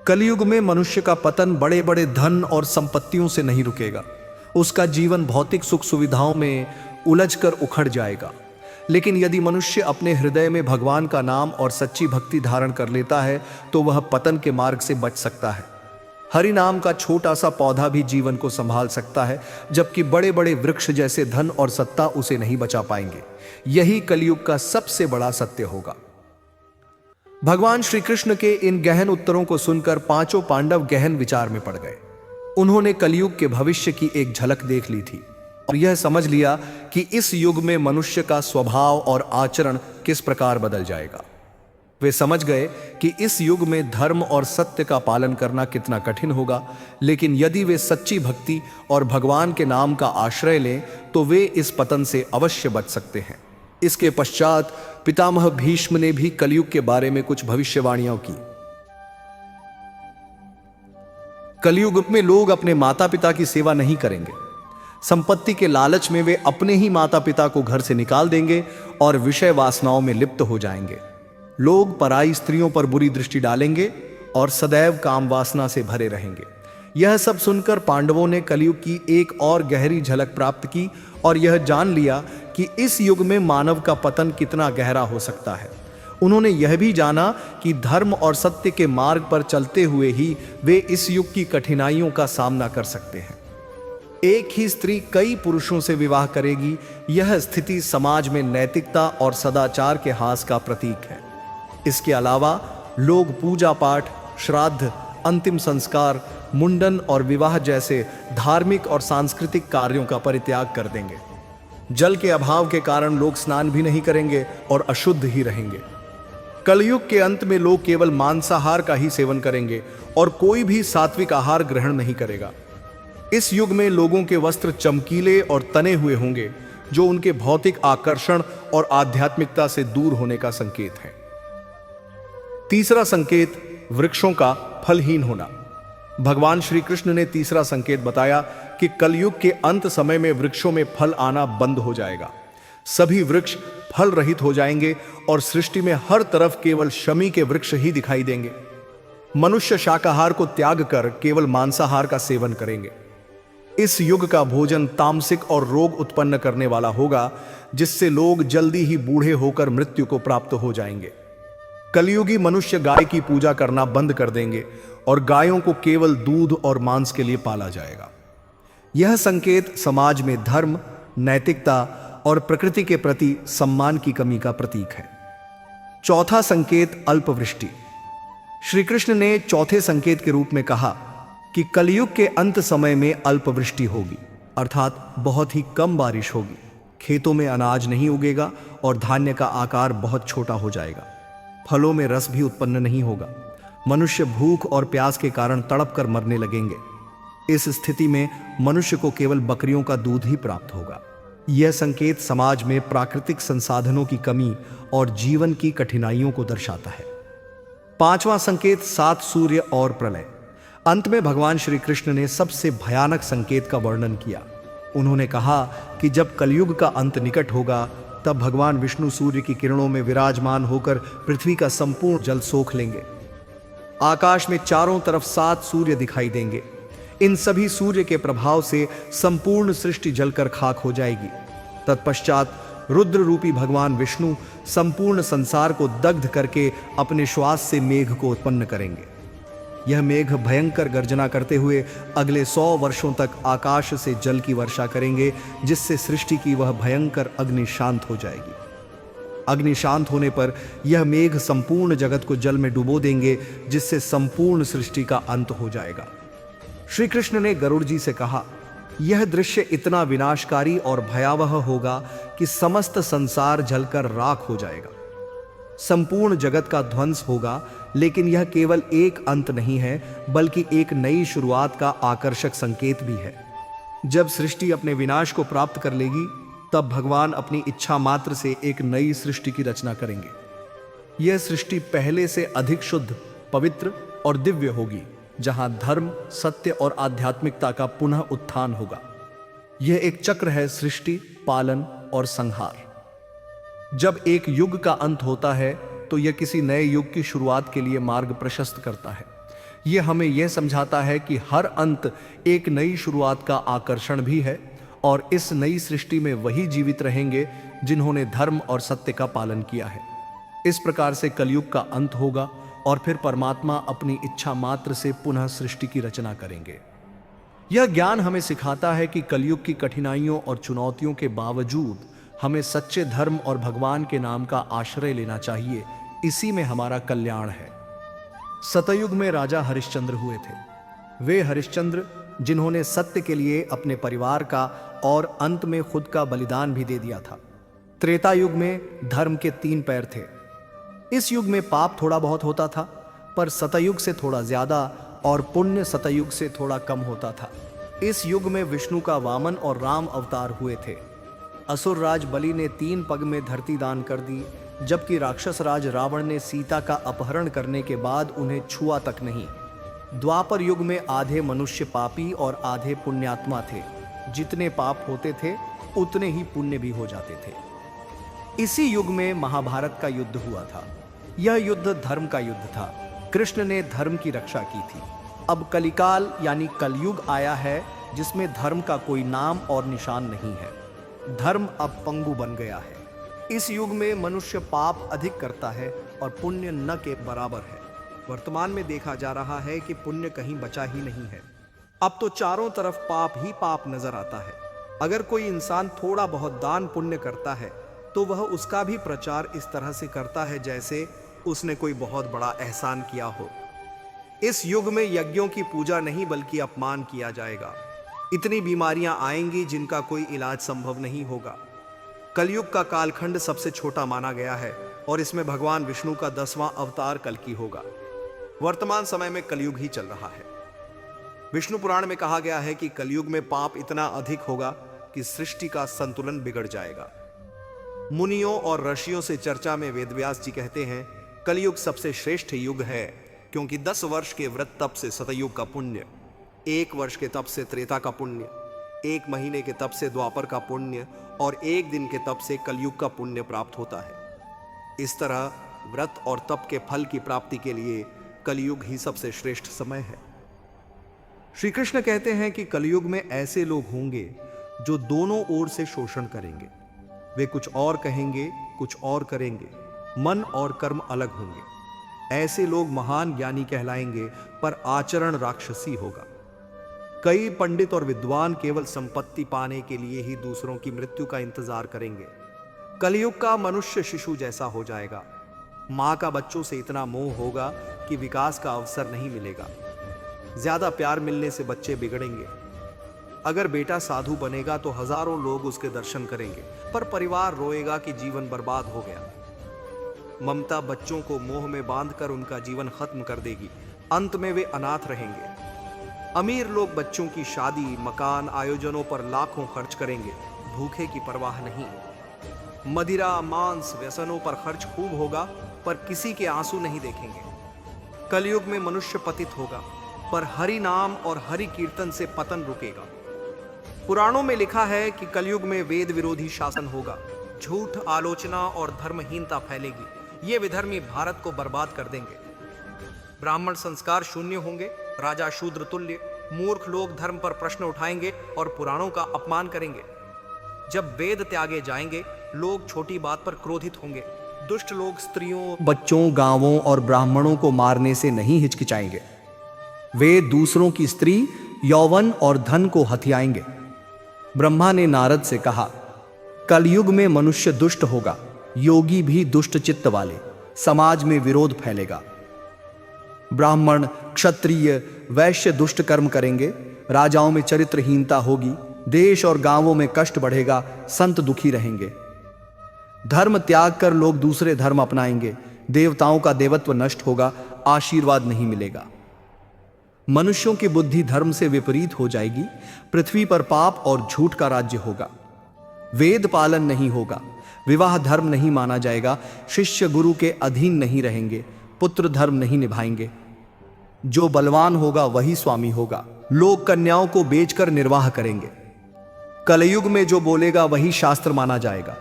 कलयुग में मनुष्य का पतन बड़े बड़े धन और संपत्तियों से नहीं रुकेगा। उसका जीवन भौतिक सुख सुविधाओं में उलझकर उखड़ जाएगा। लेकिन यदि मनुष्य अपने हृदय में भगवान का नाम और सच्ची भक्ति धारण कर लेता है तो वह पतन के मार्ग से बच सकता है। हरि नाम का छोटा सा पौधा भी जीवन को संभाल सकता है, जबकि बड़े बड़े वृक्ष जैसे धन और सत्ता उसे नहीं बचा पाएंगे। यही कलयुग का सबसे बड़ा सत्य होगा। भगवान श्री कृष्ण के इन गहन उत्तरों को सुनकर पांचों पांडव गहन विचार में पड़ गए। उन्होंने कलयुग के भविष्य की एक झलक देख ली थी और यह समझ लिया कि इस युग में मनुष्य का स्वभाव और आचरण किस प्रकार बदल जाएगा। वे समझ गए कि इस युग में धर्म और सत्य का पालन करना कितना कठिन होगा, लेकिन यदि वे सच्ची भक्ति और भगवान के नाम का आश्रय लें तो वे इस पतन से अवश्य बच सकते हैं। इसके पश्चात पितामह भीष्म ने भी कलयुग के बारे में कुछ भविष्यवाणियां की। कलयुग में लोग अपने माता पिता की सेवा नहीं करेंगे। संपत्ति के लालच में वे अपने ही माता पिता को घर से निकाल देंगे और विषय वासनाओं में लिप्त हो जाएंगे। लोग पराई स्त्रियों पर बुरी दृष्टि डालेंगे और सदैव काम वासना से भरे रहेंगे। यह सब सुनकर पांडवों ने कलयुग की एक और गहरी झलक प्राप्त की और यह जान लिया कि इस युग में मानव का पतन कितना गहरा हो सकता है। उन्होंने यह भी जाना कि धर्म और सत्य के मार्ग पर चलते हुए ही वे इस युग की कठिनाइयों का सामना कर सकते हैं। एक ही स्त्री कई पुरुषों से विवाह करेगी, यह स्थिति समाज में नैतिकता और सदाचार के ह्रास का प्रतीक है। इसके अलावा लोग पूजा पाठ, श्राद्ध, अंतिम संस्कार, मुंडन और विवाह जैसे धार्मिक और सांस्कृतिक कार्यों का परित्याग कर देंगे। जल के अभाव के कारण लोग स्नान भी नहीं करेंगे और अशुद्ध ही रहेंगे। कलयुग के अंत में लोग केवल मांसाहार का ही सेवन करेंगे और कोई भी सात्विक आहार ग्रहण नहीं करेगा। इस युग में लोगों के वस्त्र चमकीले और तने हुए होंगे, जो उनके भौतिक आकर्षण और आध्यात्मिकता से दूर होने का संकेत है। तीसरा संकेत, वृक्षों का फलहीन होना। भगवान श्री कृष्ण ने तीसरा संकेत बताया कि कलयुग के अंत समय में वृक्षों में फल आना बंद हो जाएगा। सभी वृक्ष फल रहित हो जाएंगे और सृष्टि में हर तरफ केवल शमी के वृक्ष ही दिखाई देंगे। मनुष्य शाकाहार को त्याग कर केवल मांसाहार का सेवन करेंगे। इस युग का भोजन तामसिक और रोग उत्पन्न करने वाला होगा, जिससे लोग जल्दी ही बूढ़े होकर मृत्यु को प्राप्त हो जाएंगे। कलयुगी मनुष्य गाय की पूजा करना बंद कर देंगे और गायों को केवल दूध और मांस के लिए पाला जाएगा। यह संकेत समाज में धर्म, नैतिकता और प्रकृति के प्रति सम्मान की कमी का प्रतीक है। चौथा संकेत, अल्पवृष्टि। श्री कृष्ण ने चौथे संकेत के रूप में कहा कि कलयुग के अंत समय में अल्पवृष्टि होगी, अर्थात बहुत ही कम बारिश होगी। खेतों में अनाज नहीं उगेगा और धान्य का आकार बहुत छोटा हो जाएगा। फलों में रस भी उत्पन्न नहीं होगा। मनुष्य भूख और प्यास के कारण तड़प कर मरने लगेंगे। इस स्थिति में मनुष्य को केवल बकरियों का दूध ही प्राप्त होगा। यह संकेत समाज में प्राकृतिक संसाधनों की कमी और जीवन की कठिनाइयों को दर्शाता है। पांचवा संकेत, 7 सूर्य और प्रलय। अंत में भगवान श्री कृष्ण ने सबसे भयानक संकेत का वर्णन किया। उन्होंने कहा कि जब कलयुग का अंत निकट होगा तब भगवान विष्णु सूर्य की किरणों में विराजमान होकर पृथ्वी का संपूर्ण जल सोख लेंगे। आकाश में चारों तरफ 7 सूर्य दिखाई देंगे। इन सभी सूर्य के प्रभाव से संपूर्ण सृष्टि जलकर खाक हो जाएगी। तत्पश्चात रुद्र रूपी भगवान विष्णु संपूर्ण संसार को दग्ध करके अपने श्वास से मेघ को उत्पन्न करेंगे। यह मेघ भयंकर गर्जना करते हुए अगले 100 वर्षों तक आकाश से जल की वर्षा करेंगे, जिससे सृष्टि की वह भयंकर अग्नि शांत हो जाएगी। अग्नि शांत होने पर यह मेघ संपूर्ण जगत को जल में डुबो देंगे, जिससे संपूर्ण सृष्टि का अंत हो जाएगा। श्री कृष्ण ने गरुड़ जी से कहा, यह दृश्य इतना विनाशकारी और भयावह होगा कि समस्त संसार जलकर राख हो जाएगा। संपूर्ण जगत का ध्वंस होगा, लेकिन यह केवल एक अंत नहीं है, बल्कि एक नई शुरुआत का आकर्षक संकेत भी है। जब सृष्टि अपने विनाश को प्राप्त कर लेगी, तब भगवान अपनी इच्छा मात्र से एक नई सृष्टि की रचना करेंगे। यह सृष्टि पहले से अधिक शुद्ध, पवित्र और दिव्य होगी, जहां धर्म, सत्य और आध्यात्मिकता का पुनः उत्थान होगा। यह एक चक्र है, सृष्टि, पालन और संहार। जब एक युग का अंत होता है तो यह किसी नए युग की शुरुआत के लिए मार्ग प्रशस्त करता है। ये हमें यह समझाता है कि हर अंत एक नई शुरुआत का आकर्षण भी है और इस नई सृष्टि में वही जीवित रहेंगे जिन्होंने धर्म और सत्य का पालन किया है। इस प्रकार से कलयुग का अंत होगा और फिर परमात्मा अपनी इच्छा मात्र से पुनः सृष्टि की रचना करेंगे। यह ज्ञान हमें सिखाता है कि कलयुग की कठिनाइयों और चुनौतियों के बावजूद हमें सच्चे धर्म और भगवान के नाम का आश्रय लेना चाहिए। इसी में हमारा कल्याण है। सतयुग में राजा हरिश्चंद्र हुए थे। वे हरिश्चंद्र जिन्होंने सत्य के लिए अपने परिवार का और अंत में खुद का बलिदान भी दे दिया था। त्रेता युग में धर्म के 3 पैर थे। इस युग में पाप थोड़ा बहुत होता था, पर सतयुग से थोड़ा ज्यादा और पुण्य सतयुग से थोड़ा कम होता था। इस युग में विष्णु का वामन और राम अवतार हुए थे। असुर राज बलि ने 3 पग में धरती दान कर दी, जबकि राक्षस राज रावण ने सीता का अपहरण करने के बाद उन्हें छुआ तक नहीं। द्वापर युग में आधे मनुष्य पापी और आधे पुण्यात्मा थे। जितने पाप होते थे उतने ही पुण्य भी हो जाते थे। इसी युग में महाभारत का युद्ध हुआ था। यह युद्ध धर्म का युद्ध था। कृष्ण ने धर्म की रक्षा की थी। अब कलिकाल यानी कलयुग आया है, जिसमें धर्म का कोई नाम और निशान नहीं है। धर्म अब पंगु बन गया है। इस युग में मनुष्य पाप अधिक करता है और पुण्य न के बराबर है। वर्तमान में देखा जा रहा है कि पुण्य कहीं बचा ही नहीं है। अब तो चारों तरफ पाप ही पाप नजर आता है। अगर कोई इंसान थोड़ा बहुत दान पुण्य करता है तो वह उसका भी प्रचार इस तरह से करता है जैसे उसने कोई बहुत बड़ा एहसान किया हो। इस युग में यज्ञों की पूजा नहीं बल्कि अपमान किया जाएगा। इतनी बीमारियां आएंगी जिनका कोई इलाज संभव नहीं होगा। कलयुग का कालखंड सबसे छोटा माना गया है और इसमें भगवान विष्णु का 10वां अवतार कल्कि होगा। वर्तमान समय में कलयुग ही चल रहा है। विष्णु पुराण में कहा गया है कि कलयुग में पाप इतना अधिक होगा कि सृष्टि का संतुलन बिगड़ जाएगा। मुनियों और ऋषियों से चर्चा में वेदव्यास जी कहते हैं, कलयुग सबसे श्रेष्ठ युग है क्योंकि 10 वर्ष के व्रत तप से सतयुग का पुण्य, 1 वर्ष के तप से त्रेता का पुण्य, 1 महीने के तप से द्वापर का पुण्य और 1 दिन के तप से कलयुग का पुण्य प्राप्त होता है। इस तरह व्रत और तप के फल की प्राप्ति के लिए कलयुग ही सबसे श्रेष्ठ समय है। श्री कृष्ण कहते हैं कि कलयुग में ऐसे लोग होंगे जो दोनों ओर से शोषण करेंगे। वे कुछ और कहेंगे, कुछ और करेंगे। मन और कर्म अलग होंगे। ऐसे लोग महान ज्ञानी कहलाएंगे, पर आचरण राक्षसी होगा। कई पंडित और विद्वान केवल संपत्ति पाने के लिए ही दूसरों की मृत्यु का इंतजार करेंगे। कलयुग का मनुष्य शिशु जैसा हो जाएगा। मां का बच्चों से इतना मोह होगा कि विकास का अवसर नहीं मिलेगा। ज्यादा प्यार मिलने से बच्चे बिगड़ेंगे। अगर बेटा साधु बनेगा तो हजारों लोग उसके दर्शन करेंगे, पर परिवार रोएगा कि जीवन बर्बाद हो गया। ममता बच्चों को मोह में बांधकर उनका जीवन खत्म कर देगी। अंत में वे अनाथ रहेंगे। अमीर लोग बच्चों की शादी, मकान, आयोजनों पर लाखों खर्च करेंगे, भूखे की परवाह नहीं। मदिरा, मांस, व्यसनों पर खर्च खूब होगा, पर किसी के आंसू नहीं देखेंगे। कलयुग में मनुष्य पतित होगा, पर हरि नाम और हरि कीर्तन से पतन रुकेगा। पुराणों में लिखा है कि कलयुग में वेद विरोधी शासन होगा। झूठ, आलोचना और धर्महीनता फैलेगी। ये विधर्मी भारत को बर्बाद कर देंगे। ब्राह्मण संस्कार शून्य होंगे, राजा शूद्र तुल्य। मूर्ख लोग धर्म पर प्रश्न उठाएंगे और पुराणों का अपमान करेंगे। जब वेद त्यागे जाएंगे, लोग छोटी बात पर क्रोधित होंगे। दुष्ट लोग स्त्रियों, बच्चों, गांवों और ब्राह्मणों को मारने से नहीं हिचकिचाएंगे। वे दूसरों की स्त्री, यौवन और धन को हथियाएंगे। ब्रह्मा ने नारद से कहा, कलयुग में मनुष्य दुष्ट होगा, योगी भी दुष्ट चित्त वाले। समाज में विरोध फैलेगा। ब्राह्मण, क्षत्रिय, वैश्य दुष्ट कर्म करेंगे। राजाओं में चरित्रहीनता होगी। देश और गांवों में कष्ट बढ़ेगा। संत दुखी रहेंगे। धर्म त्याग कर लोग दूसरे धर्म अपनाएंगे। देवताओं का देवत्व नष्ट होगा। आशीर्वाद नहीं मिलेगा। मनुष्यों की बुद्धि धर्म से विपरीत हो जाएगी। पृथ्वी पर पाप और झूठ का राज्य होगा। वेद पालन नहीं होगा। विवाह धर्म नहीं माना जाएगा। शिष्य गुरु के अधीन नहीं रहेंगे। पुत्र धर्म नहीं निभाएंगे। जो बलवान होगा वही स्वामी होगा। लोग कन्याओं को बेचकर निर्वाह करेंगे। कलयुग में जो बोलेगा वही शास्त्र माना जाएगा।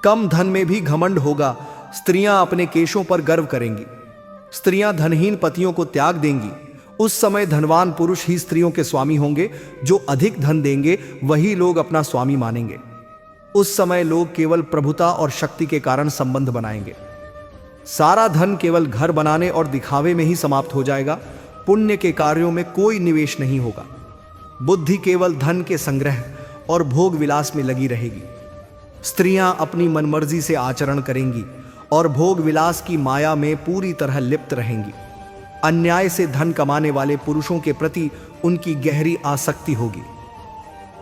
कम धन में भी घमंड होगा। स्त्रियां अपने केशों पर गर्व करेंगी। स्त्रियां धनहीन पतियों को त्याग देंगी। उस समय धनवान पुरुष ही स्त्रियों के स्वामी होंगे। जो अधिक धन देंगे वही लोग अपना स्वामी मानेंगे। उस समय लोग केवल प्रभुता और शक्ति के कारण संबंध बनाएंगे। सारा धन केवल घर बनाने और दिखावे में ही समाप्त हो जाएगा। पुण्य के कार्यों में कोई निवेश नहीं होगा। बुद्धि केवल धन के संग्रह और भोग विलास में लगी रहेगी। स्त्रियां अपनी मनमर्जी से आचरण करेंगी और भोग विलास की माया में पूरी तरह लिप्त रहेंगी। अन्याय से धन कमाने वाले पुरुषों के प्रति उनकी गहरी आसक्ति होगी।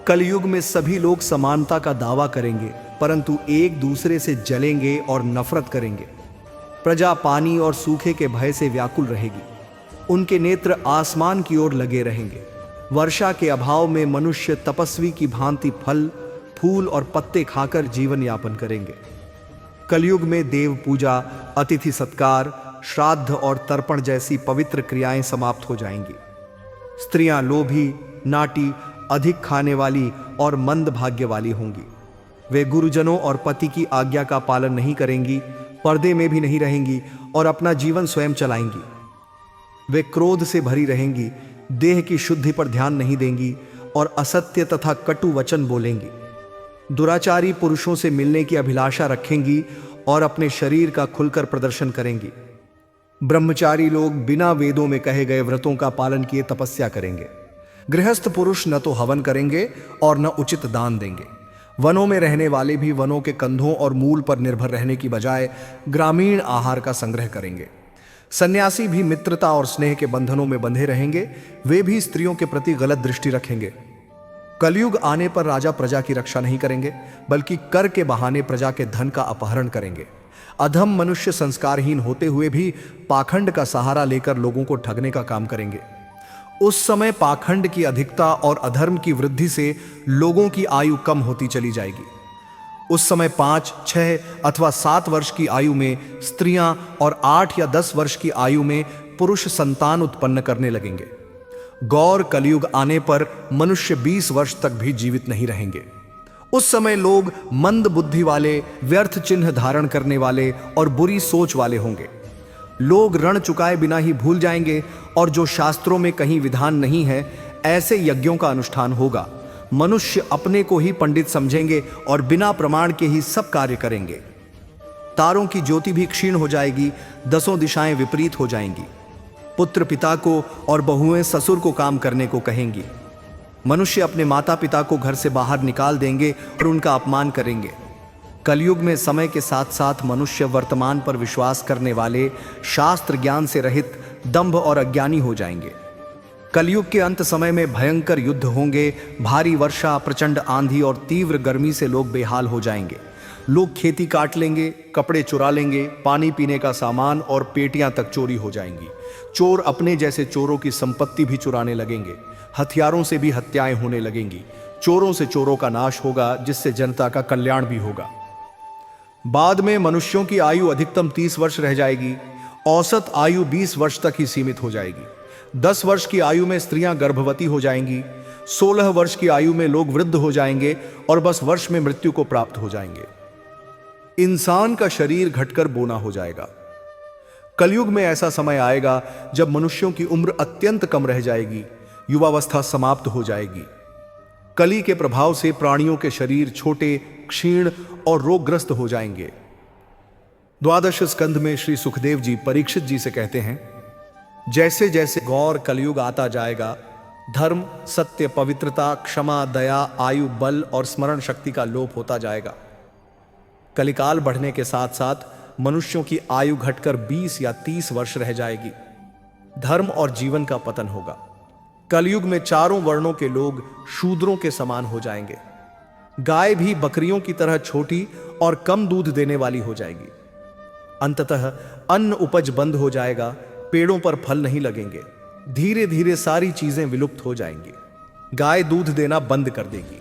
कलयुग में सभी लोग समानता का दावा करेंगे, परंतु एक दूसरे से जलेंगे और नफरत करेंगे। प्रजा पानी और सूखे के भय से व्याकुल रहेगी। उनके नेत्र आसमान की ओर लगे रहेंगे। वर्षा के अभाव में मनुष्य तपस्वी की भांति फल, फूल और पत्ते खाकर जीवन यापन करेंगे। कलयुग में देव पूजा, अतिथि सत्कार, श्राद्ध और तर्पण जैसी पवित्र क्रियाएं समाप्त हो जाएंगी। स्त्रियां लोभी, नाटी, अधिक खाने वाली और मंद भाग्य वाली होंगी। वे गुरुजनों और पति की आज्ञा का पालन नहीं करेंगी, पर्दे में भी नहीं रहेंगी और अपना जीवन स्वयं चलाएंगी। वे क्रोध से भरी रहेंगी, देह की शुद्धि पर ध्यान नहीं देंगी और असत्य तथा कटु वचन बोलेंगी। दुराचारी पुरुषों से मिलने की अभिलाषा रखेंगी और अपने शरीर का खुलकर प्रदर्शन करेंगी। ब्रह्मचारी लोग बिना वेदों में कहे गए व्रतों का पालन किए तपस्या करेंगे। गृहस्थ पुरुष न तो हवन करेंगे और न उचित दान देंगे। वनों में रहने वाले भी वनों के कंधों और मूल पर निर्भर रहने की बजाय ग्रामीण आहार का संग्रह करेंगे। सन्यासी भी मित्रता और स्नेह के बंधनों में बंधे रहेंगे। वे भी स्त्रियों के प्रति गलत दृष्टि रखेंगे। कलयुग आने पर राजा प्रजा की रक्षा नहीं करेंगे, बल्कि कर के बहाने प्रजा के धन का अपहरण करेंगे। अधम मनुष्य संस्कारहीन होते हुए भी पाखंड का सहारा लेकर लोगों को ठगने का काम करेंगे। उस समय पाखंड की अधिकता और अधर्म की वृद्धि से लोगों की आयु कम होती चली जाएगी। उस समय 5, 6 अथवा 7 वर्ष की आयु में स्त्रियां और 8 या 10 वर्ष की आयु में पुरुष संतान उत्पन्न करने लगेंगे। गौर कलयुग आने पर मनुष्य 20 वर्ष तक भी जीवित नहीं रहेंगे। उस समय लोग मंद बुद्धि वाले, व्यर्थ चिन्ह धारण करने वाले और बुरी सोच वाले होंगे। लोग ऋण चुकाए बिना ही भूल जाएंगे और जो शास्त्रों में कहीं विधान नहीं है, ऐसे यज्ञों का अनुष्ठान होगा। मनुष्य अपने को ही पंडित समझेंगे और बिना प्रमाण के ही सब कार्य करेंगे। तारों की ज्योति भी क्षीण हो जाएगी, 10 दिशाएं विपरीत हो जाएंगी। पुत्र पिता को और बहुएं ससुर को काम करने को कहेंगी। मनुष्य अपने माता पिता को घर से बाहर निकाल देंगे और उनका अपमान करेंगे। कलयुग में समय के साथ साथ मनुष्य वर्तमान पर विश्वास करने वाले, शास्त्र ज्ञान से रहित, दंभ और अज्ञानी हो जाएंगे। कलयुग के अंत समय में भयंकर युद्ध होंगे। भारी वर्षा, प्रचंड आंधी और तीव्र गर्मी से लोग बेहाल हो जाएंगे। लोग खेती काट लेंगे, कपड़े चुरा लेंगे, पानी पीने का सामान और पेटियां तक चोरी हो जाएंगी। चोर अपने जैसे चोरों की संपत्ति भी चुराने लगेंगे। हथियारों से भी हत्याएं होने लगेंगी। चोरों से चोरों का नाश होगा, जिससे जनता का कल्याण भी होगा। बाद में मनुष्यों की आयु अधिकतम 30 वर्ष रह जाएगी। औसत आयु 20 वर्ष तक ही सीमित हो जाएगी। 10 वर्ष की आयु में स्त्रियां गर्भवती हो जाएंगी। 16 वर्ष की आयु में लोग वृद्ध हो जाएंगे और बस वर्ष में मृत्यु को प्राप्त हो जाएंगे। इंसान का शरीर घटकर बोना हो जाएगा। कलयुग में ऐसा समय आएगा जब मनुष्यों की उम्र अत्यंत कम रह जाएगी। युवावस्था समाप्त हो जाएगी। कली के प्रभाव से प्राणियों के शरीर छोटे, क्षीण और रोगग्रस्त हो जाएंगे। 12वें स्कंध में श्री सुखदेव जी परीक्षित जी से कहते हैं, जैसे जैसे गौर कलयुग आता जाएगा, धर्म, सत्य, पवित्रता, क्षमा, दया, आयु, बल और स्मरण शक्ति का लोप होता जाएगा। कलिकाल बढ़ने के साथ साथ मनुष्यों की आयु घटकर 20 या 30 वर्ष रह जाएगी। धर्म और जीवन का पतन होगा। कलयुग में चारों वर्णों के लोग शूद्रों के समान हो जाएंगे। गाय भी बकरियों की तरह छोटी और कम दूध देने वाली हो जाएगी। अंततः अन्न उपज बंद हो जाएगा, पेड़ों पर फल नहीं लगेंगे। धीरे धीरे सारी चीजें विलुप्त हो जाएंगी। गाय दूध देना बंद कर देगी।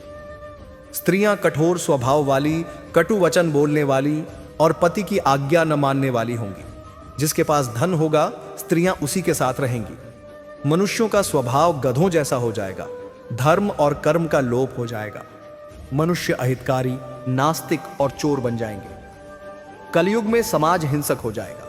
स्त्रियां कठोर स्वभाव वाली, कटु वचन बोलने वाली और पति की आज्ञा न मानने वाली होंगी। जिसके पास धन होगा, स्त्रियां उसी के साथ रहेंगी। मनुष्यों का स्वभाव गधों जैसा हो जाएगा। धर्म और कर्म का लोप हो जाएगा। मनुष्य अहितकारी, नास्तिक और चोर बन जाएंगे। कलयुग में समाज हिंसक हो जाएगा।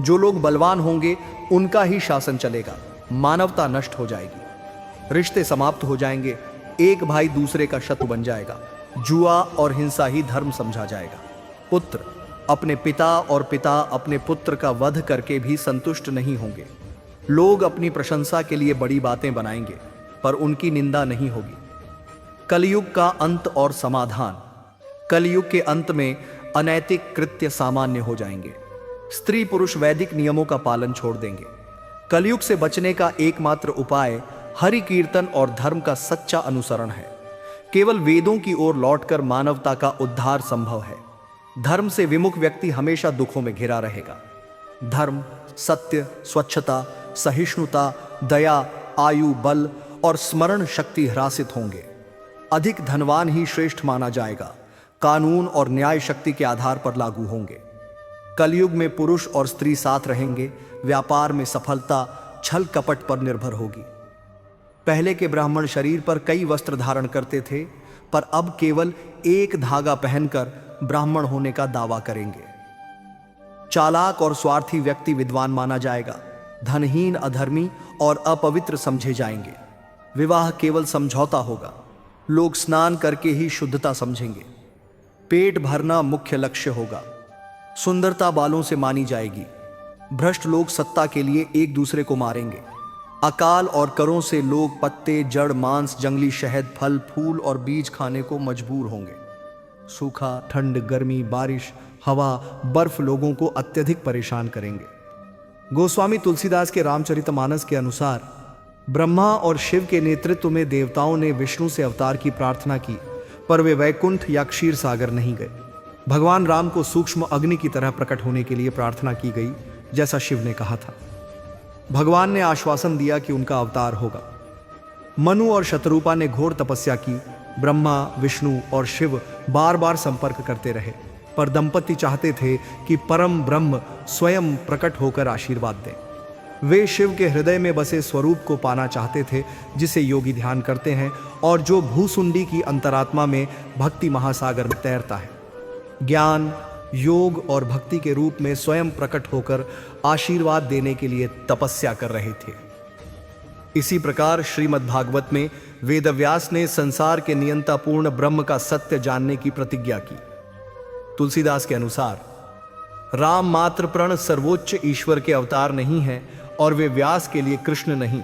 जो लोग बलवान होंगे उनका ही शासन चलेगा। मानवता नष्ट हो जाएगी, रिश्ते समाप्त हो जाएंगे, एक भाई दूसरे का शत्रु बन जाएगा, जुआ और हिंसा ही धर्म समझा जाएगा। पुत्र अपने पिता और पिता अपने पुत्र का वध करके भी संतुष्ट नहीं होंगे। लोग अपनी प्रशंसा के लिए बड़ी बातें बनाएंगे पर उनकी निंदा नहीं होगी। कलयुग का अंत और समाधान। कलयुग के अंत में अनैतिक कृत्य सामान्य हो जाएंगे। स्त्री पुरुष वैदिक नियमों का पालन छोड़ देंगे। कलयुग से बचने का एकमात्र उपाय हरि कीर्तन और धर्म का सच्चा अनुसरण है। केवल वेदों की ओर लौटकर मानवता का उद्धार संभव है। धर्म से विमुख व्यक्ति हमेशा दुखों में घिरा रहेगा। धर्म, सत्य, स्वच्छता, सहिष्णुता, दया, आयु, बल और स्मरण शक्ति ह्रासित होंगे। अधिक धनवान ही श्रेष्ठ माना जाएगा। कानून और न्याय शक्ति के आधार पर लागू होंगे। कलयुग में पुरुष और स्त्री साथ रहेंगे। व्यापार में सफलता छल कपट पर निर्भर होगी। पहले के ब्राह्मण शरीर पर कई वस्त्र धारण करते थे, पर अब केवल एक धागा पहनकर ब्राह्मण होने का दावा करेंगे। चालाक और स्वार्थी व्यक्ति विद्वान माना जाएगा। धनहीन अधर्मी और अपवित्र समझे जाएंगे। विवाह केवल समझौता होगा। लोग स्नान करके ही शुद्धता समझेंगे। पेट भरना मुख्य लक्ष्य होगा। सुंदरता बालों से मानी जाएगी। भ्रष्ट लोग सत्ता के लिए एक दूसरे को मारेंगे। अकाल और करों से लोग पत्ते, जड़, मांस, जंगली शहद, फल, फूल और बीज खाने को मजबूर होंगे। सूखा, ठंड, गर्मी, बारिश, हवा, बर्फ लोगों को अत्यधिक परेशान करेंगे। गोस्वामी तुलसीदास के रामचरितमानस के अनुसार ब्रह्मा और शिव के नेतृत्व में देवताओं ने विष्णु से अवतार की प्रार्थना की, पर वे वैकुंठ या क्षीर सागर नहीं गए। भगवान राम को सूक्ष्म अग्नि की तरह प्रकट होने के लिए प्रार्थना की गई, जैसा शिव ने कहा था। भगवान ने आश्वासन दिया कि उनका अवतार होगा। मनु और शतरूपा ने घोर तपस्या की। ब्रह्मा, विष्णु और शिव बार बार संपर्क करते रहे, पर दंपति चाहते थे कि परम ब्रह्म स्वयं प्रकट होकर आशीर्वाद दें। वे शिव के हृदय में बसे स्वरूप को पाना चाहते थे, जिसे योगी ध्यान करते हैं और जो भूसुंडी की अंतरात्मा में भक्ति महासागर में तैरता है। ज्ञान, योग और भक्ति के रूप में स्वयं प्रकट होकर आशीर्वाद देने के लिए तपस्या कर रहे थे। इसी प्रकार श्रीमद् भागवत में वेदव्यास ने संसार के नियंतापूर्ण ब्रह्म का सत्य जानने की प्रतिज्ञा की। तुलसीदास के अनुसार राम मात्र प्रण सर्वोच्च ईश्वर के अवतार नहीं है और वे व्यास के लिए कृष्ण नहीं।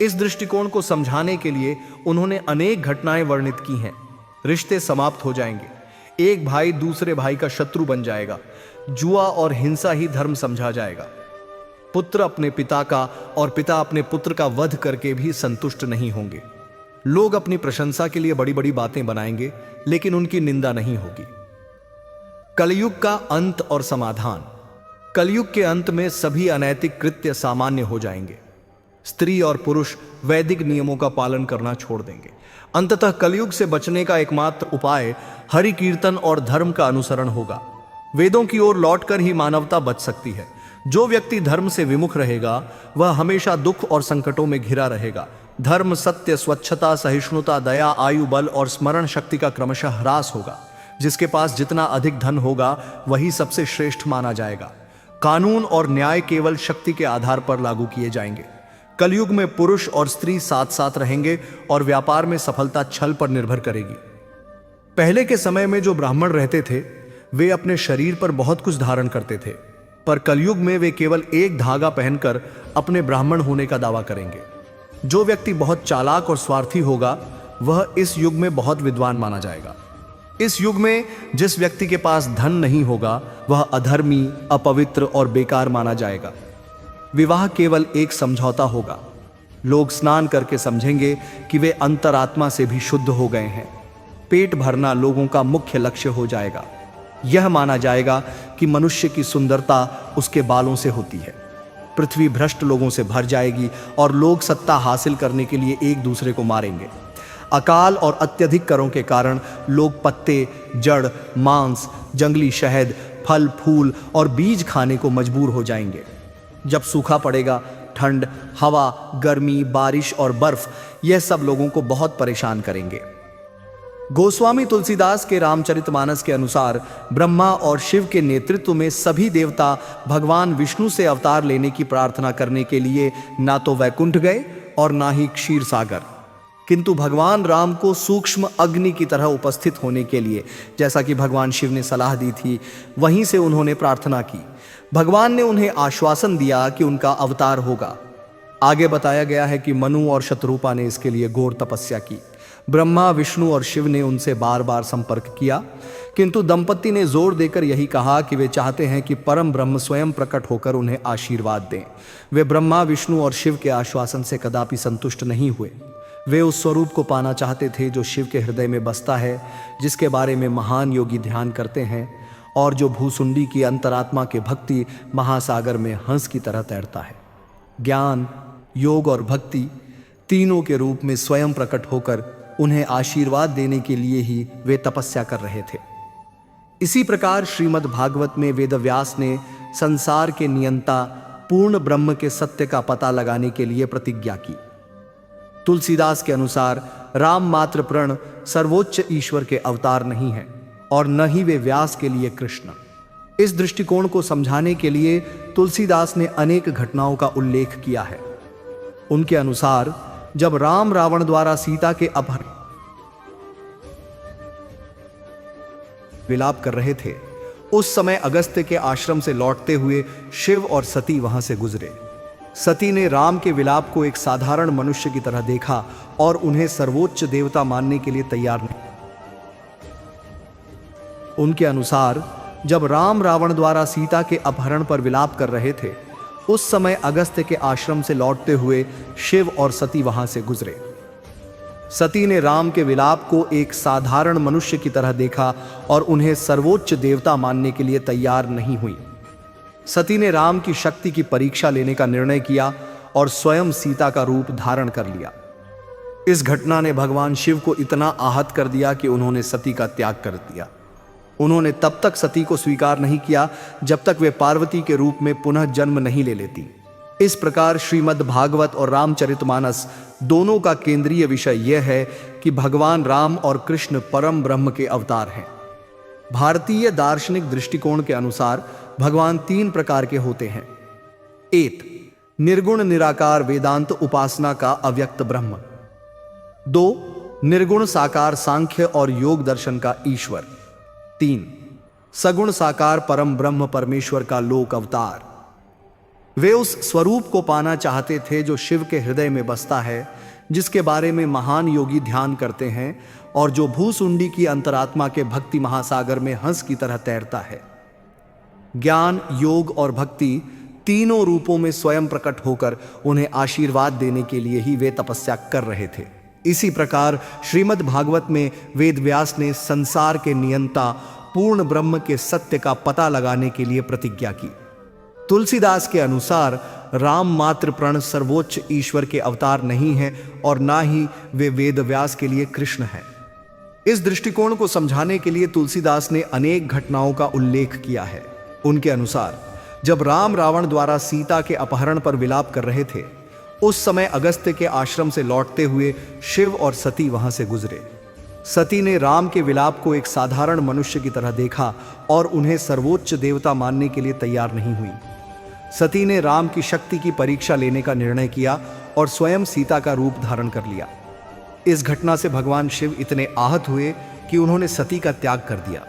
इस दृष्टिकोण को समझाने के लिए उन्होंने अनेक घटनाएं वर्णित की हैं। रिश्ते समाप्त हो जाएंगे। एक भाई दूसरे भाई का शत्रु बन जाएगा। जुआ और हिंसा ही धर्म समझा जाएगा। पुत्र अपने पिता का और पिता अपने पुत्र का वध करके भी संतुष्ट नहीं होंगे। लोग अपनी प्रशंसा के लिए बड़ी बड़ी बातें बनाएंगे, लेकिन उनकी निंदा नहीं होगी। कलयुग का अंत और समाधान। कलयुग के अंत में सभी अनैतिक कृत्य सामान्य हो जाएंगे। स्त्री और पुरुष वैदिक नियमों का पालन करना छोड़ देंगे। अंततः कलयुग से बचने का एकमात्र उपाय हरि कीर्तन और धर्म का अनुसरण होगा। वेदों की ओर लौटकर ही मानवता बच सकती है। जो व्यक्ति धर्म से विमुख रहेगा वह हमेशा दुख और संकटों में घिरा रहेगा। धर्म, सत्य, स्वच्छता, सहिष्णुता, दया, आयु, बल और स्मरण शक्ति का क्रमशः ह्रास होगा। जिसके पास जितना अधिक धन होगा वही सबसे श्रेष्ठ माना जाएगा। कानून और न्याय केवल शक्ति के आधार पर लागू किए जाएंगे। कलयुग में पुरुष और स्त्री साथ साथ रहेंगे और व्यापार में सफलता छल पर निर्भर करेगी। पहले के समय में जो ब्राह्मण रहते थे वे अपने शरीर पर बहुत कुछ धारण करते थे, पर कलयुग में वे केवल एक धागा पहनकर अपने ब्राह्मण होने का दावा करेंगे। जो व्यक्ति बहुत चालाक और स्वार्थी होगा वह इस युग में बहुत विद्वान माना जाएगा। इस युग में जिस व्यक्ति के पास धन नहीं होगा वह अधर्मी, अपवित्र और बेकार माना जाएगा। विवाह केवल एक समझौता होगा। लोग स्नान करके समझेंगे कि वे अंतरात्मा से भी शुद्ध हो गए हैं। पेट भरना लोगों का मुख्य लक्ष्य हो जाएगा। यह माना जाएगा कि मनुष्य की सुंदरता उसके बालों से होती है। पृथ्वी भ्रष्ट लोगों से भर जाएगी और लोग सत्ता हासिल करने के लिए एक दूसरे को मारेंगे। अकाल और अत्यधिक करों के कारण लोग पत्ते, जड़, मांस, जंगली शहद, फल, फूल और बीज खाने को मजबूर हो जाएंगे। जब सूखा पड़ेगा, ठंड, हवा, गर्मी, बारिश और बर्फ यह सब लोगों को बहुत परेशान करेंगे। गोस्वामी तुलसीदास के रामचरितमानस के अनुसार ब्रह्मा और शिव के नेतृत्व में सभी देवता भगवान विष्णु से अवतार लेने की प्रार्थना करने के लिए ना तो वैकुंठ गए और ना ही क्षीर सागर, किंतु भगवान राम को सूक्ष्म अग्नि की तरह उपस्थित होने के लिए, जैसा कि भगवान शिव ने सलाह दी थी, वहीं से उन्होंने प्रार्थना की। भगवान ने उन्हें आश्वासन दिया कि उनका अवतार होगा। आगे बताया गया है कि मनु और शत्रुपा ने इसके लिए घोर तपस्या की। ब्रह्मा, विष्णु और शिव ने उनसे बार बार संपर्क किया, किंतु दंपति ने जोर देकर यही कहा कि वे चाहते हैं कि परम ब्रह्म स्वयं प्रकट होकर उन्हें आशीर्वाद दें। वे ब्रह्मा, विष्णु और शिव के आश्वासन से कदापि संतुष्ट नहीं हुए। वे उस स्वरूप को पाना चाहते थे जो शिव के हृदय में बसता है, जिसके बारे में महान योगी ध्यान करते हैं और जो भूसुंडी की अंतरात्मा के भक्ति महासागर में हंस की तरह तैरता है। ज्ञान, योग और भक्ति तीनों के रूप में स्वयं प्रकट होकर उन्हें आशीर्वाद देने के लिए ही वे तपस्या कर रहे थे। इसी प्रकार श्रीमद् भागवत में वेदव्यास ने संसार के नियंता पूर्ण ब्रह्म के सत्य का पता लगाने के लिए प्रतिज्ञा की। तुलसीदास के अनुसार राम मात्र प्रण सर्वोच्च ईश्वर के अवतार नहीं है और न ही वे व्यास के लिए कृष्ण। इस दृष्टिकोण को समझाने के लिए तुलसीदास ने अनेक घटनाओं का उल्लेख किया है। उनके अनुसार जब राम रावण द्वारा सीता के अपहरण विलाप कर रहे थे, उस समय अगस्त्य के आश्रम से लौटते हुए शिव और सती वहां से गुजरे। सती ने राम के विलाप को एक साधारण मनुष्य की तरह देखा और उन्हें सर्वोच्च देवता मानने के लिए तैयार नहीं। उनके अनुसार जब राम रावण द्वारा सीता के अपहरण पर विलाप कर रहे थे, उस समय अगस्त्य के आश्रम से लौटते हुए शिव और सती वहां से गुजरे। सती ने राम के विलाप को एक साधारण मनुष्य की तरह देखा और उन्हें सर्वोच्च देवता मानने के लिए तैयार नहीं हुई। सती ने राम की शक्ति की परीक्षा लेने का निर्णय किया और स्वयं सीता का रूप धारण कर लिया। इस घटना ने भगवान शिव को इतना आहत कर दिया कि उन्होंने सती का त्याग कर दिया। उन्होंने तब तक सती को स्वीकार नहीं किया जब तक वे पार्वती के रूप में पुनः जन्म नहीं ले लेती। इस प्रकार श्रीमद् भागवत और रामचरितमानस दोनों का केंद्रीय विषय यह है कि भगवान राम और कृष्ण परम ब्रह्म के अवतार हैं। भारतीय दार्शनिक दृष्टिकोण के अनुसार भगवान तीन प्रकार के होते हैं। 1. निर्गुण निराकार वेदांत उपासना का अव्यक्त ब्रह्म। 2. निर्गुण साकार सांख्य और योग दर्शन का ईश्वर। 3. सगुण साकार परम ब्रह्म परमेश्वर का लोक अवतार। वे उस स्वरूप को पाना चाहते थे जो शिव के हृदय में बसता है, जिसके बारे में महान योगी ध्यान करते हैं और जो भूसुंडी की अंतरात्मा के भक्ति महासागर में हंस की तरह तैरता है। ज्ञान, योग और भक्ति तीनों रूपों में स्वयं प्रकट होकर उन्हें आशीर्वाद देने के लिए ही वे तपस्या कर रहे थे। इसी प्रकार श्रीमद् भागवत में वेदव्यास ने संसार के नियंता पूर्ण ब्रह्म के सत्य का पता लगाने के लिए प्रतिज्ञा की। तुलसीदास के अनुसार राम मात्र प्रण सर्वोच्च ईश्वर के अवतार नहीं है और ना ही वे वेदव्यास के लिए कृष्ण हैं। इस दृष्टिकोण को समझाने के लिए तुलसीदास ने अनेक घटनाओं का उल्लेख किया है। उनके अनुसार जब राम रावण द्वारा सीता के अपहरण पर विलाप कर रहे थे, उस समय अगस्त्य के आश्रम से लौटते हुए शिव और सती वहां से गुजरे। सती ने राम के विलाप को एक साधारण मनुष्य की तरह देखा और उन्हें सर्वोच्च देवता मानने के लिए तैयार नहीं हुई। सती ने राम की शक्ति की परीक्षा लेने का निर्णय किया और स्वयं सीता का रूप धारण कर लिया। इस घटना से भगवान शिव इतने आहत हुए कि उन्होंने सती का त्याग कर दिया।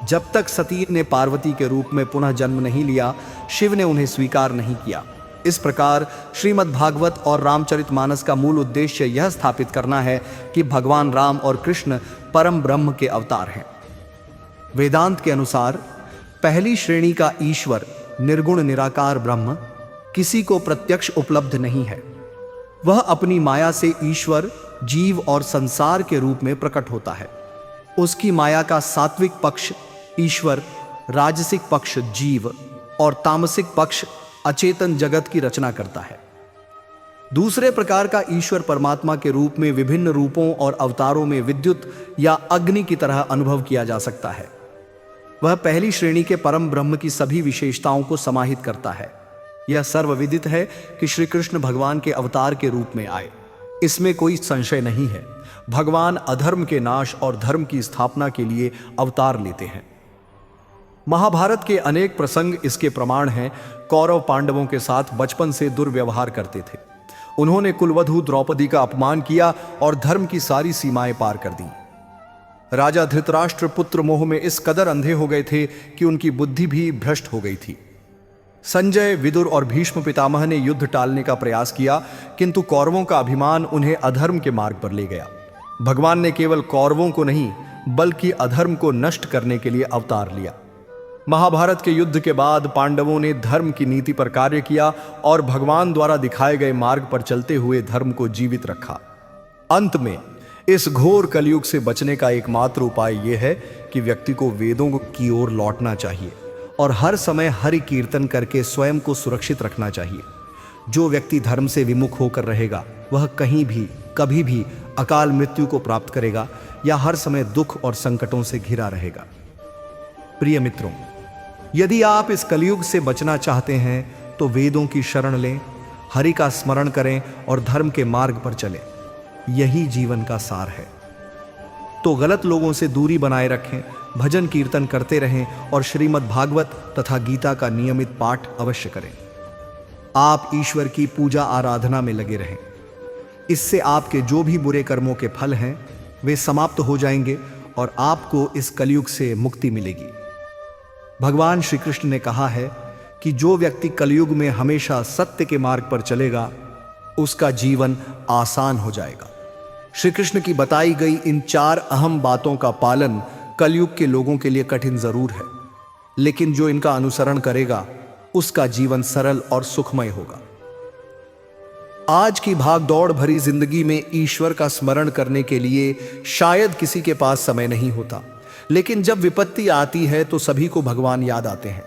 जब तक सती ने पार्वती के रूप में पुनः जन्म नहीं लिया, शिव ने उन्हें स्वीकार नहीं किया। इस प्रकार श्रीमद् भागवत और रामचरितमानस का मूल उद्देश्य यह स्थापित करना है कि भगवान राम और कृष्ण परम ब्रह्म के अवतार हैं। वेदांत के अनुसार पहली श्रेणी का ईश्वर निर्गुण निराकार ब्रह्म किसी को प्रत्यक्ष उपलब्ध नहीं है। वह अपनी माया से ईश्वर, जीव और संसार के रूप में प्रकट होता है। उसकी माया का सात्विक पक्ष ईश्वर, राजसिक पक्ष जीव और तामसिक पक्ष अचेतन जगत की रचना करता है। दूसरे प्रकार का ईश्वर परमात्मा के रूप में विभिन्न रूपों और अवतारों में विद्युत या अग्नि की तरह अनुभव किया जा सकता है। वह पहली श्रेणी के परम ब्रह्म की सभी विशेषताओं को समाहित करता है। यह सर्वविदित है कि श्री कृष्ण भगवान के अवतार के रूप में आए, इसमें कोई संशय नहीं है। भगवान अधर्म के नाश और धर्म की स्थापना के लिए अवतार लेते हैं। महाभारत के अनेक प्रसंग इसके प्रमाण हैं। कौरव पांडवों के साथ बचपन से दुर्व्यवहार करते थे। उन्होंने कुलवधु द्रौपदी का अपमान किया और धर्म की सारी सीमाएं पार कर दी। राजा धृतराष्ट्र पुत्र मोह में इस कदर अंधे हो गए थे कि उनकी बुद्धि भी भ्रष्ट हो गई थी। संजय, विदुर और भीष्म पितामह ने युद्ध टालने का प्रयास किया, किंतु कौरवों का अभिमान उन्हें अधर्म के मार्ग पर ले गया। भगवान ने केवल कौरवों को नहीं बल्कि अधर्म को नष्ट करने के लिए अवतार लिया। महाभारत के युद्ध के बाद पांडवों ने धर्म की नीति पर कार्य किया और भगवान द्वारा दिखाए गए मार्ग पर चलते हुए धर्म को जीवित रखा। अंत में इस घोर कलयुग से बचने का एकमात्र उपाय यह है कि व्यक्ति को वेदों की ओर लौटना चाहिए और हर समय हरि कीर्तन करके स्वयं को सुरक्षित रखना चाहिए। जो व्यक्ति धर्म से विमुख होकर रहेगा वह कहीं भी कभी भी अकाल मृत्यु को प्राप्त करेगा या हर समय दुख और संकटों से घिरा रहेगा। प्रिय मित्रों, यदि आप इस कलयुग से बचना चाहते हैं तो वेदों की शरण लें, हरि का स्मरण करें और धर्म के मार्ग पर चलें। यही जीवन का सार है। तो गलत लोगों से दूरी बनाए रखें, भजन कीर्तन करते रहें और श्रीमद् भागवत तथा गीता का नियमित पाठ अवश्य करें। आप ईश्वर की पूजा आराधना में लगे रहें। इससे आपके जो भी बुरे कर्मों के फल हैं वे समाप्त हो जाएंगे और आपको इस कलयुग से मुक्ति मिलेगी। भगवान श्री कृष्ण ने कहा है कि जो व्यक्ति कलयुग में हमेशा सत्य के मार्ग पर चलेगा उसका जीवन आसान हो जाएगा। श्री कृष्ण की बताई गई इन 4 अहम बातों का पालन कलयुग के लोगों के लिए कठिन जरूर है, लेकिन जो इनका अनुसरण करेगा उसका जीवन सरल और सुखमय होगा। आज की भागदौड़ भरी जिंदगी में ईश्वर का स्मरण करने के लिए शायद किसी के पास समय नहीं होता, लेकिन जब विपत्ति आती है तो सभी को भगवान याद आते हैं।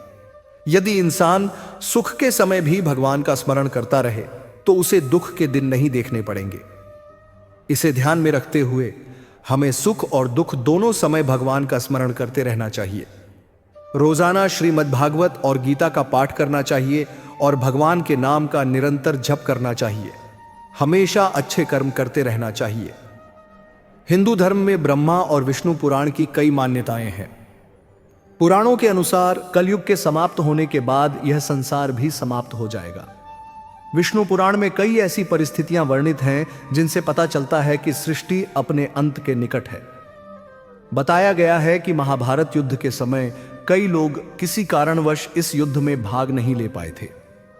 यदि इंसान सुख के समय भी भगवान का स्मरण करता रहे तो उसे दुख के दिन नहीं देखने पड़ेंगे। इसे ध्यान में रखते हुए हमें सुख और दुख दोनों समय भगवान का स्मरण करते रहना चाहिए। रोजाना श्रीमद् भागवत और गीता का पाठ करना चाहिए और भगवान के नाम का निरंतर जप करना चाहिए। हमेशा अच्छे कर्म करते रहना चाहिए। हिंदू धर्म में ब्रह्मा और विष्णु पुराण की कई मान्यताएं हैं। पुराणों के अनुसार कलयुग के समाप्त होने के बाद यह संसार भी समाप्त हो जाएगा। विष्णु पुराण में कई ऐसी परिस्थितियां वर्णित हैं जिनसे पता चलता है कि सृष्टि अपने अंत के निकट है। बताया गया है कि महाभारत युद्ध के समय कई लोग किसी कारणवश इस युद्ध में भाग नहीं ले पाए थे।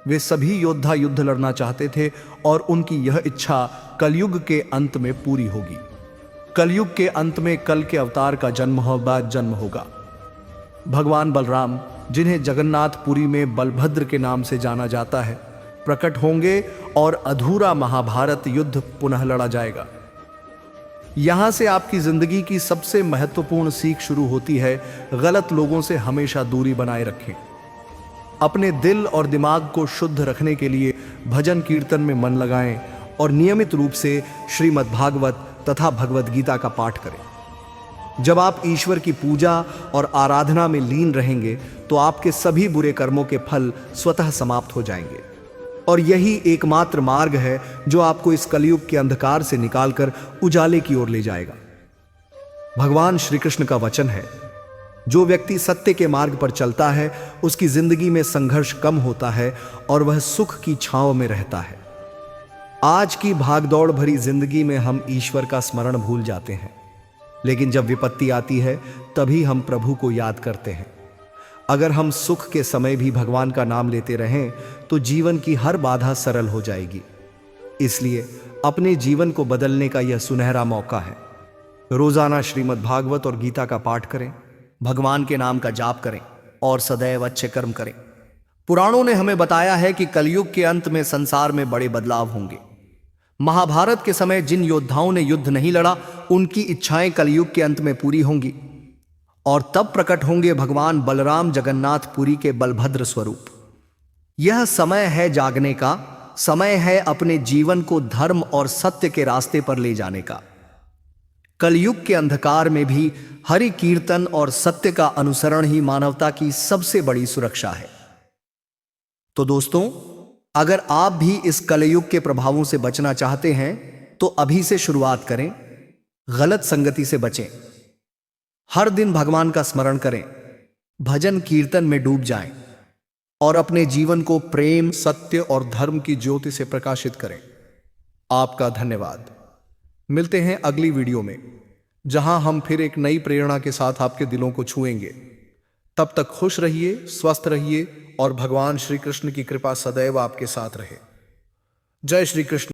वे सभी योद्धा युद्ध लड़ना चाहते थे और उनकी यह इच्छा कलयुग के अंत में पूरी होगी। कलयुग के अंत में कल के अवतार का जन्म होगा। भगवान बलराम, जिन्हें जगन्नाथपुरी में बलभद्र के नाम से जाना जाता है, प्रकट होंगे और अधूरा महाभारत युद्ध पुनः लड़ा जाएगा। यहां से आपकी जिंदगी की सबसे महत्वपूर्ण सीख शुरू होती है। गलत लोगों से हमेशा दूरी बनाए रखें। अपने दिल और दिमाग को शुद्ध रखने के लिए भजन कीर्तन में मन लगाएं और नियमित रूप से श्रीमद् भागवत तथा भगवद गीता का पाठ करें। जब आप ईश्वर की पूजा और आराधना में लीन रहेंगे तो आपके सभी बुरे कर्मों के फल स्वतः समाप्त हो जाएंगे और यही एकमात्र मार्ग है जो आपको इस कलयुग के अंधकार से निकालकर उजाले की ओर ले जाएगा। भगवान श्री कृष्ण का वचन है, जो व्यक्ति सत्य के मार्ग पर चलता है उसकी जिंदगी में संघर्ष कम होता है और वह सुख की छांव में रहता है। आज की भागदौड़ भरी जिंदगी में हम ईश्वर का स्मरण भूल जाते हैं, लेकिन जब विपत्ति आती है तभी हम प्रभु को याद करते हैं। अगर हम सुख के समय भी भगवान का नाम लेते रहें तो जीवन की हर बाधा सरल हो जाएगी। इसलिए अपने जीवन को बदलने का यह सुनहरा मौका है। रोजाना श्रीमद् भागवत और गीता का पाठ करें, भगवान के नाम का जाप करें और सदैव अच्छे कर्म करें। पुराणों ने हमें बताया है कि कलयुग के अंत में संसार में बड़े बदलाव होंगे। महाभारत के समय जिन योद्धाओं ने युद्ध नहीं लड़ा उनकी इच्छाएं कलयुग के अंत में पूरी होंगी और तब प्रकट होंगे भगवान बलराम जगन्नाथपुरी के बलभद्र स्वरूप। यह समय है जागने का, समय है अपने जीवन को धर्म और सत्य के रास्ते पर ले जाने का। कलयुग के अंधकार में भी हरि कीर्तन और सत्य का अनुसरण ही मानवता की सबसे बड़ी सुरक्षा है। तो दोस्तों, अगर आप भी इस कलयुग के प्रभावों से बचना चाहते हैं तो अभी से शुरुआत करें। गलत संगति से बचें। हर दिन भगवान का स्मरण करें, भजन कीर्तन में डूब जाएं और अपने जीवन को प्रेम, सत्य और धर्म की ज्योति से प्रकाशित करें। आपका धन्यवाद। मिलते हैं अगली वीडियो में, जहां हम फिर एक नई प्रेरणा के साथ आपके दिलों को छुएंगे। तब तक खुश रहिए, स्वस्थ रहिए और भगवान श्री कृष्ण की कृपा सदैव आपके साथ रहे। जय श्री कृष्ण।